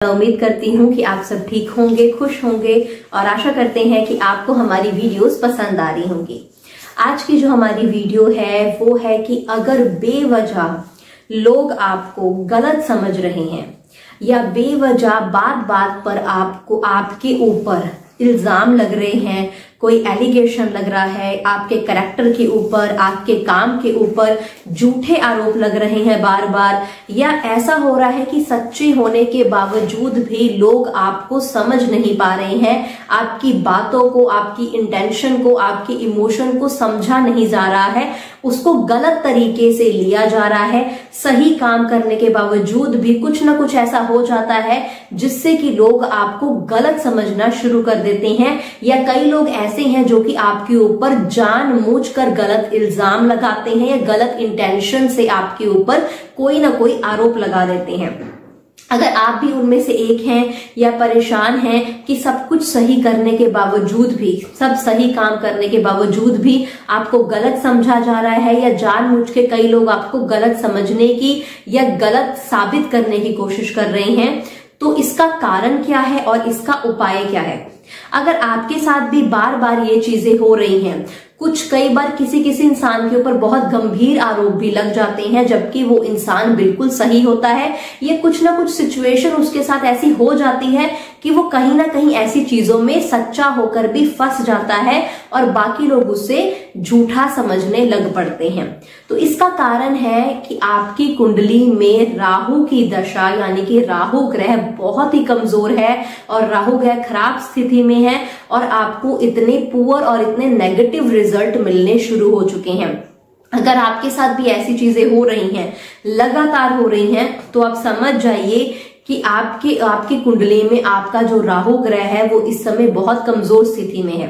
उम्मीद करती हूँ कि आप सब ठीक होंगे, खुश होंगे और आशा करते हैं कि आपको हमारी वीडियोस पसंद आ रही होंगी। आज की जो हमारी वीडियो है वो है कि अगर बेवजह लोग आपको गलत समझ रहे हैं या बेवजह बात बात पर आपको आपके ऊपर इल्जाम लग रहे हैं, कोई एलिगेशन लग रहा है आपके कैरेक्टर के ऊपर, आपके काम के ऊपर झूठे आरोप लग रहे हैं बार बार, या ऐसा हो रहा है कि सच्चे होने के बावजूद भी लोग आपको समझ नहीं पा रहे हैं, आपकी बातों को, आपकी इंटेंशन को, आपके इमोशन को समझा नहीं जा रहा है, उसको गलत तरीके से लिया जा रहा है, सही काम करने के बावजूद भी कुछ ना कुछ ऐसा हो जाता है जिससे कि लोग आपको गलत समझना शुरू कर देते हैं, या कई लोग ऐसे हैं जो कि आपके ऊपर जानबूझकर गलत इल्जाम लगाते हैं या गलत इंटेंशन से आपके ऊपर कोई ना कोई आरोप लगा देते हैं। अगर आप भी उनमें से एक हैं या परेशान हैं कि सब कुछ सही करने के बावजूद भी, सब सही काम करने के बावजूद भी आपको गलत समझा जा रहा है या जानबूझ के कई लोग आपको गलत समझने की या गलत साबित करने की कोशिश कर रहे हैं, तो इसका कारण क्या है और इसका उपाय क्या है? अगर आपके साथ भी बार बार ये चीजें हो रही हैं, कई बार किसी इंसान के ऊपर बहुत गंभीर आरोप भी लग जाते हैं जबकि वो इंसान बिल्कुल सही होता है, या कुछ ना कुछ सिचुएशन उसके साथ ऐसी हो जाती है कि वो कहीं ना कहीं ऐसी चीजों में सच्चा होकर भी फंस जाता है और बाकी लोग उसे झूठा समझने लग पड़ते हैं। तो इसका कारण है कि आपकी कुंडली में राहु की दशा, यानी कि राहु ग्रह बहुत ही कमजोर है और राहु ग्रह खराब स्थिति में है और आपको इतने पुअर और इतने नेगेटिव रिजल्ट मिलने शुरू हो चुके हैं। अगर आपके साथ भी ऐसी चीजें हो रही हैं, लगातार हो रही हैं, तो आप समझ जाइए कि आपकी कुंडली में आपका जो राहु ग्रह है वो इस समय बहुत कमजोर स्थिति में है।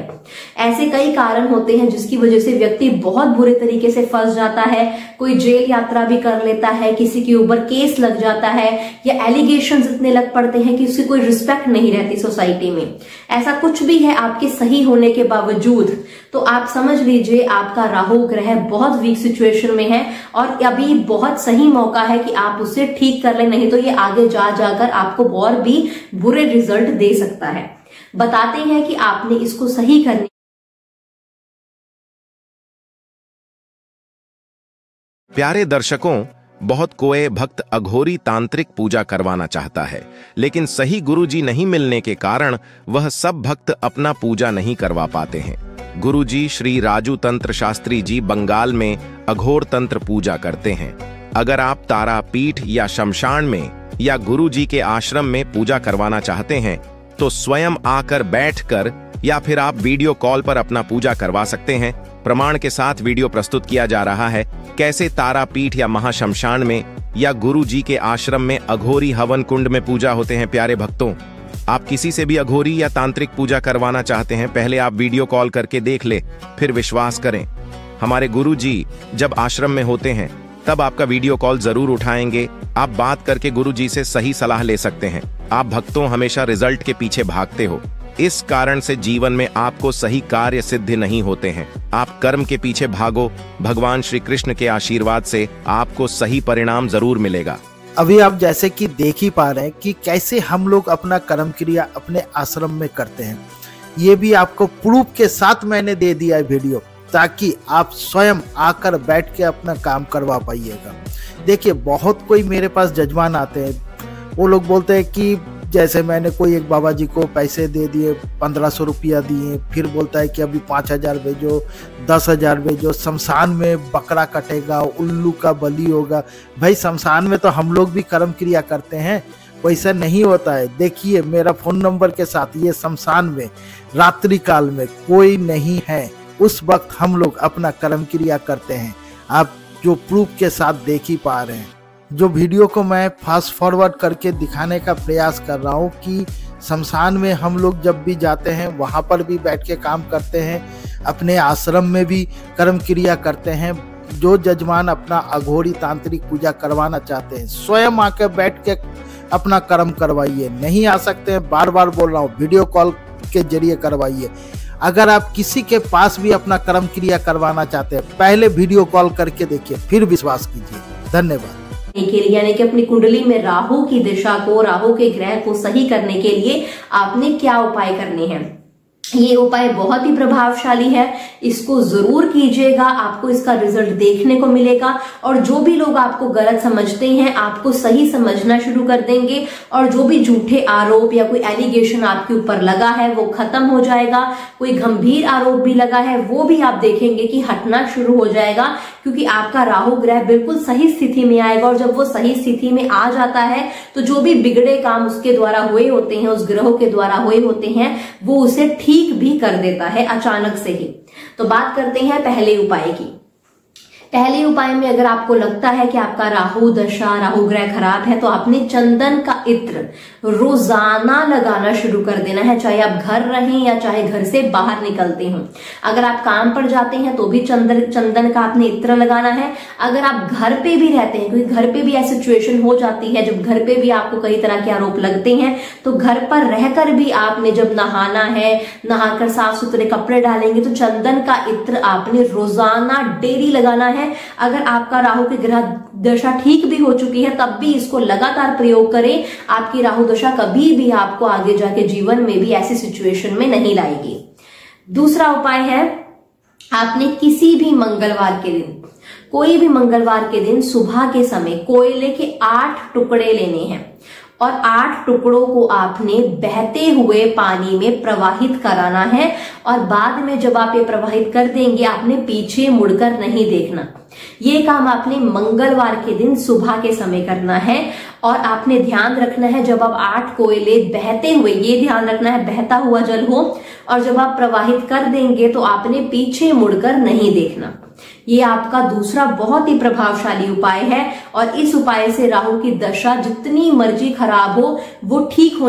ऐसे कई कारण होते हैं जिसकी वजह से व्यक्ति बहुत बुरे तरीके से फंस जाता है, कोई जेल यात्रा भी कर लेता है, किसी के ऊपर केस लग जाता है, या एलिगेशंस इतने लग पड़ते हैं कि उसकी कोई रिस्पेक्ट नहीं रहती सोसाइटी में। ऐसा कुछ भी है आपके सही होने के बावजूद, तो आप समझ लीजिए आपका राहु ग्रह बहुत वीक सिचुएशन में है और अभी बहुत सही मौका है कि आप उसे ठीक कर लें, नहीं तो ये आगे जाकर आपको और भी बुरे रिजल्ट दे सकता है। बताते हैं कि आपने इसको सही करने। प्यारे दर्शकों, बहुत कोई भक्त अघोरी तांत्रिक पूजा करवाना चाहता है, लेकिन सही गुरुजी नहीं मिलने के कारण वह सब भक्त अपना पूजा नहीं करवा पाते हैं। गुरुजी श्री राजू तंत्र शास्त्री जी बंगाल में अघोर तंत्र पूजा करते हैं। अगर आप तारापीठ या शमशान में या गुरुजी के आश्रम में पूजा करवाना चाहते हैं तो स्वयं आकर बैठकर या फिर आप वीडियो कॉल पर अपना पूजा करवा सकते हैं। प्रमाण के साथ वीडियो प्रस्तुत किया जा रहा है कैसे तारापीठ या महाशमशान में या गुरुजी के आश्रम में अघोरी हवन कुंड में पूजा होते हैं। प्यारे भक्तों, आप किसी से भी अघोरी या तांत्रिक पूजा करवाना चाहते हैं, पहले आप वीडियो कॉल करके देख ले, फिर विश्वास करें। हमारे गुरुजी जब आश्रम में होते हैं तब आपका वीडियो कॉल जरूर उठाएंगे। आप बात करके गुरुजी से सही सलाह ले सकते हैं। आप भक्तों हमेशा रिजल्ट के पीछे भागते हो, इस कारण से जीवन में आपको सही कार्य सिद्ध नहीं होते हैं। आप कर्म के पीछे भागो, भगवान श्री कृष्ण के आशीर्वाद से आपको सही परिणाम जरूर मिलेगा। अभी आप जैसे कि देख ही पा रहे हैं कि कैसे हम लोग अपना कर्म क्रिया अपने आश्रम में करते हैं। ये भी आपको प्रूफ के साथ मैंने दे दिया है वीडियो, ताकि आप स्वयं आकर बैठ के अपना काम करवा पाइएगा। देखिए, बहुत कोई मेरे पास जजमान आते हैं, वो लोग बोलते हैं कि जैसे मैंने कोई एक बाबा जी को पैसे दे दिए, 1500 रुपया दिए, फिर बोलता है कि अभी 5000 भेजो, 10,000 भेजो, शमशान में बकरा कटेगा, उल्लू का बलि होगा। भाई, शमशान में तो हम लोग भी कर्म क्रिया करते हैं, वैसा नहीं होता है। देखिए, मेरा फोन नंबर के साथ ये शमशान में रात्रि काल में कोई नहीं है, उस वक्त हम लोग अपना कर्म क्रिया करते हैं। आप जो प्रूफ के साथ देख ही पा रहे हैं। जो वीडियो को मैं फास्ट फॉरवर्ड करके दिखाने का प्रयास कर रहा हूँ कि शमशान में हम लोग जब भी जाते हैं वहाँ पर भी बैठ के काम करते हैं, अपने आश्रम में भी कर्म क्रिया करते हैं। जो जजमान अपना अघोरी तांत्रिक पूजा करवाना चाहते हैं, स्वयं आके बैठ के अपना कर्म करवाइए। नहीं आ सकते हैं, बार बार बोल रहा हूँ, वीडियो कॉल के जरिए करवाइए। अगर आप किसी के पास भी अपना कर्म क्रिया करवाना चाहते हैं, पहले वीडियो कॉल करके देखिए, फिर विश्वास कीजिए। धन्यवाद। के लिए, यानी कि अपनी कुंडली में राहु की दिशा को, राहु के ग्रह को सही करने के लिए आपने क्या उपाय करने हैं। ये उपाय बहुत ही प्रभावशाली है, इसको जरूर कीजिएगा, आपको इसका रिजल्ट देखने को मिलेगा और जो भी लोग आपको गलत समझते हैं आपको सही समझना शुरू कर देंगे और जो भी झूठे आरोप या कोई एलिगेशन आपके ऊपर लगा है वो खत्म हो जाएगा। कोई गंभीर आरोप भी लगा है वो भी आप देखेंगे कि हटना शुरू हो जाएगा, क्योंकि आपका राहु ग्रह बिल्कुल सही स्थिति में आएगा और जब वो सही स्थिति में आ जाता है तो जो भी बिगड़े काम उसके द्वारा हुए होते हैं, उस ग्रहों के द्वारा हुए होते हैं, वो उसे ठीक भी कर देता है अचानक से ही। तो बात करते हैं पहले उपाय की। पहले उपाय में अगर आपको लगता है कि आपका राहु दशा, राहु ग्रह खराब है, तो आपने चंदन का इत्र रोजाना लगाना शुरू कर देना है, चाहे आप घर रहें या चाहे घर से बाहर निकलते हो। अगर आप काम पर जाते हैं तो भी चंदन का आपने इत्र लगाना है। अगर आप घर पे भी रहते हैं, क्योंकि घर पे भी ऐसी सिचुएशन हो जाती है जब घर पे भी आपको कई तरह के आरोप लगते हैं, तो घर पर रहकर भी आपने जब नहाना है, नहाकर साफ सुथरे कपड़े डालेंगे तो चंदन का इत्र आपने रोजाना डेली लगाना है। अगर आपका राहु की ग्रह दशा ठीक भी हो चुकी है तब भी इसको लगातार प्रयोग करें, आपकी राहु दशा कभी भी आपको आगे जाके जीवन में भी ऐसी सिचुएशन में नहीं लाएगी। दूसरा उपाय है, आपने किसी भी मंगलवार के दिन, कोई भी मंगलवार के दिन सुबह के समय कोयले के 8 टुकड़े लेने हैं और 8 टुकड़ों को आपने बहते हुए पानी में प्रवाहित कराना है और बाद में जब आप ये प्रवाहित कर देंगे आपने पीछे मुड़कर नहीं देखना। ये काम आपने मंगलवार के दिन सुबह के समय करना है और आपने ध्यान रखना है जब आप 8 कोयले बहते हुए, ये ध्यान रखना है बहता हुआ जल हो और जब आप प्रवाहित कर देंगे तो आपने पीछे मुड़कर नहीं देखना। ये आपका दूसरा बहुत ही प्रभावशाली उपाय है और इस उपाय से राहु की दशा जितनी मर्जी खराब हो वो ठीक होने